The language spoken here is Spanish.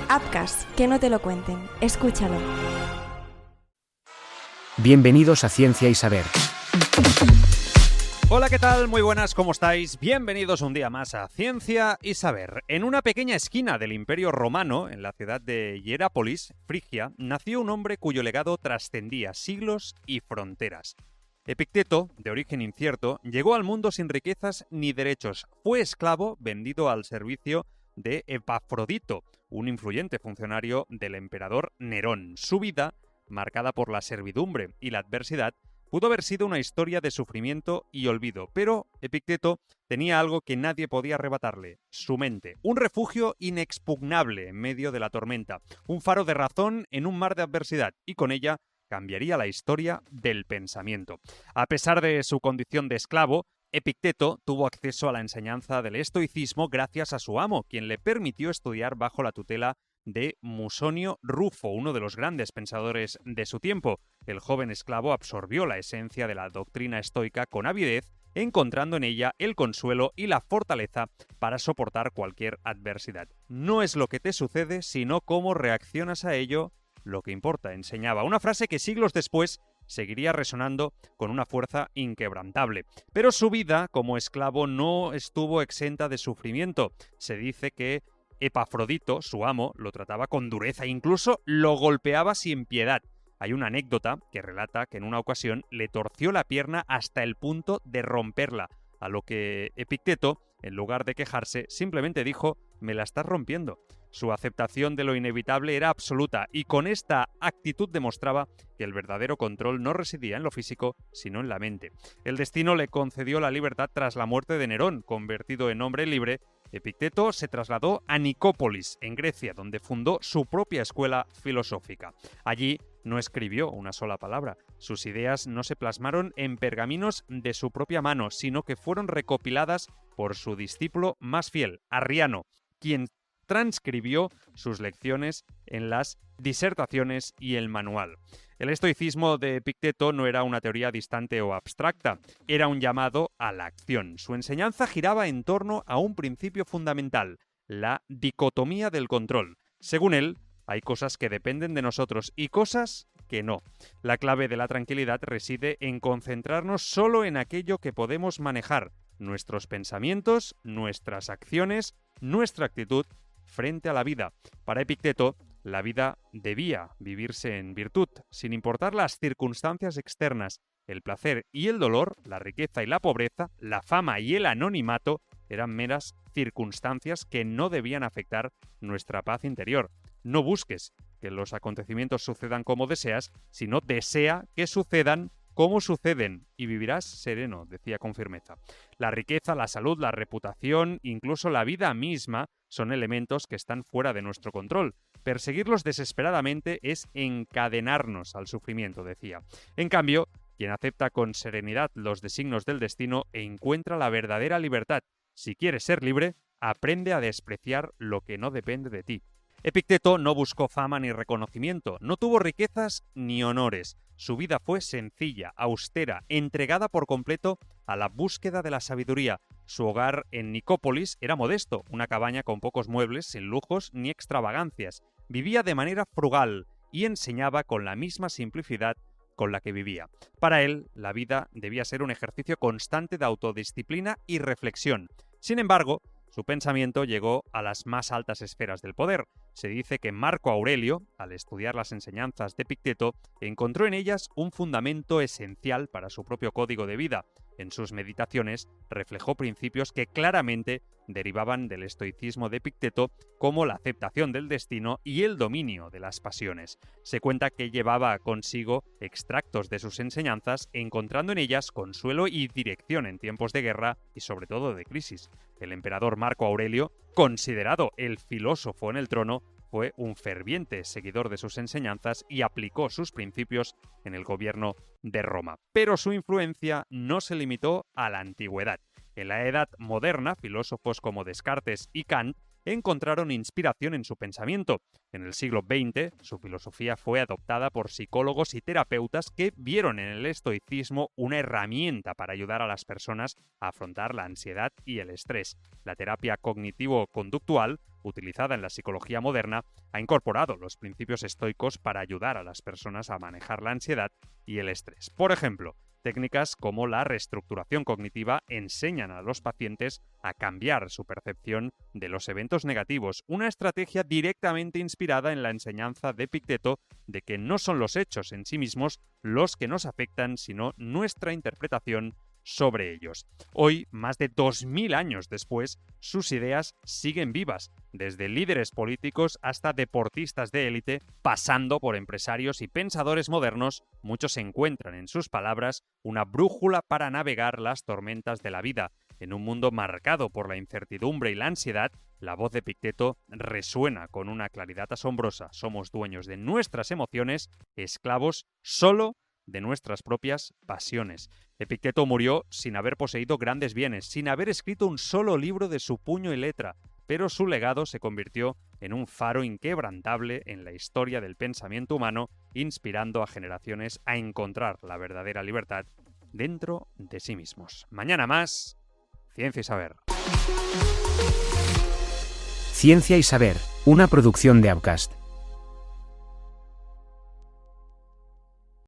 Apcas, que no te lo cuenten. Escúchalo. Bienvenidos a Ciencia y Saber. Hola, ¿qué tal? Muy buenas, ¿cómo estáis? Bienvenidos un día más a Ciencia y Saber. En una pequeña esquina del Imperio Romano, en la ciudad de Hierápolis, Frigia, nació un hombre cuyo legado trascendía siglos y fronteras. Epicteto, de origen incierto, llegó al mundo sin riquezas ni derechos. Fue esclavo vendido al servicio de Epafrodito, un influyente funcionario del emperador Nerón. Su vida, marcada por la servidumbre y la adversidad, pudo haber sido una historia de sufrimiento y olvido, pero Epicteto tenía algo que nadie podía arrebatarle: su mente, un refugio inexpugnable en medio de la tormenta, un faro de razón en un mar de adversidad, y con ella cambiaría la historia del pensamiento. A pesar de su condición de esclavo, Epicteto tuvo acceso a la enseñanza del estoicismo gracias a su amo, quien le permitió estudiar bajo la tutela de Musonio Rufo, uno de los grandes pensadores de su tiempo. El joven esclavo absorbió la esencia de la doctrina estoica con avidez, encontrando en ella el consuelo y la fortaleza para soportar cualquier adversidad. No es lo que te sucede, sino cómo reaccionas a ello lo que importa, enseñaba. Una frase que siglos después seguiría resonando con una fuerza inquebrantable. Pero su vida como esclavo no estuvo exenta de sufrimiento. Se dice que Epafrodito, su amo, lo trataba con dureza e incluso lo golpeaba sin piedad. Hay una anécdota que relata que en una ocasión le torció la pierna hasta el punto de romperla, a lo que Epicteto, en lugar de quejarse, simplemente dijo: «Me la estás rompiendo». Su aceptación de lo inevitable era absoluta, y con esta actitud demostraba que el verdadero control no residía en lo físico, sino en la mente. El destino le concedió la libertad tras la muerte de Nerón. Convertido en hombre libre, Epicteto se trasladó a Nicópolis, en Grecia, donde fundó su propia escuela filosófica. Allí no escribió una sola palabra. Sus ideas no se plasmaron en pergaminos de su propia mano, sino que fueron recopiladas por su discípulo más fiel, Arriano, quien transcribió sus lecciones en las disertaciones y el manual. El estoicismo de Epicteto no era una teoría distante o abstracta, era un llamado a la acción. Su enseñanza giraba en torno a un principio fundamental: la dicotomía del control. Según él, hay cosas que dependen de nosotros y cosas que no. La clave de la tranquilidad reside en concentrarnos solo en aquello que podemos manejar: nuestros pensamientos, nuestras acciones, nuestra actitud frente a la vida. Para Epicteto, la vida debía vivirse en virtud, sin importar las circunstancias externas. El placer y el dolor, la riqueza y la pobreza, la fama y el anonimato eran meras circunstancias que no debían afectar nuestra paz interior. No busques que los acontecimientos sucedan como deseas, sino desea que sucedan como suceden, y vivirás sereno, decía con firmeza. La riqueza, la salud, la reputación, incluso la vida misma, son elementos que están fuera de nuestro control. Perseguirlos desesperadamente es encadenarnos al sufrimiento, decía. En cambio, quien acepta con serenidad los designios del destino encuentra la verdadera libertad. Si quieres ser libre, aprende a despreciar lo que no depende de ti. Epicteto no buscó fama ni reconocimiento, no tuvo riquezas ni honores. Su vida fue sencilla, austera, entregada por completo a la búsqueda de la sabiduría. Su hogar en Nicópolis era modesto, una cabaña con pocos muebles, sin lujos ni extravagancias. Vivía de manera frugal y enseñaba con la misma simplicidad con la que vivía. Para él, la vida debía ser un ejercicio constante de autodisciplina y reflexión. Sin embargo, su pensamiento llegó a las más altas esferas del poder. Se dice que Marco Aurelio, al estudiar las enseñanzas de Epicteto, encontró en ellas un fundamento esencial para su propio código de vida. En sus meditaciones reflejó principios que claramente derivaban del estoicismo de Epicteto, como la aceptación del destino y el dominio de las pasiones. Se cuenta que llevaba consigo extractos de sus enseñanzas, encontrando en ellas consuelo y dirección en tiempos de guerra y sobre todo de crisis. El emperador Marco Aurelio, considerado el filósofo en el trono, fue un ferviente seguidor de sus enseñanzas y aplicó sus principios en el gobierno de Roma. Pero su influencia no se limitó a la antigüedad. En la Edad Moderna, filósofos como Descartes y Kant encontraron inspiración en su pensamiento. En el siglo XX, su filosofía fue adoptada por psicólogos y terapeutas que vieron en el estoicismo una herramienta para ayudar a las personas a afrontar la ansiedad y el estrés. La terapia cognitivo-conductual utilizada en la psicología moderna, ha incorporado los principios estoicos para ayudar a las personas a manejar la ansiedad y el estrés. Por ejemplo, técnicas como la reestructuración cognitiva enseñan a los pacientes a cambiar su percepción de los eventos negativos, una estrategia directamente inspirada en la enseñanza de Epicteto de que no son los hechos en sí mismos los que nos afectan, sino nuestra interpretación sobre ellos. Hoy, más de 2000 años después, sus ideas siguen vivas, desde líderes políticos hasta deportistas de élite, pasando por empresarios y pensadores modernos. Muchos encuentran en sus palabras una brújula para navegar las tormentas de la vida. En un mundo marcado por la incertidumbre y la ansiedad, la voz de Epicteto resuena con una claridad asombrosa. Somos dueños de nuestras emociones, esclavos solo de nuestras propias pasiones. Epicteto murió sin haber poseído grandes bienes, sin haber escrito un solo libro de su puño y letra, pero su legado se convirtió en un faro inquebrantable en la historia del pensamiento humano, inspirando a generaciones a encontrar la verdadera libertad dentro de sí mismos. Mañana más, Ciencia y Saber. Ciencia y Saber, una producción de Upcast.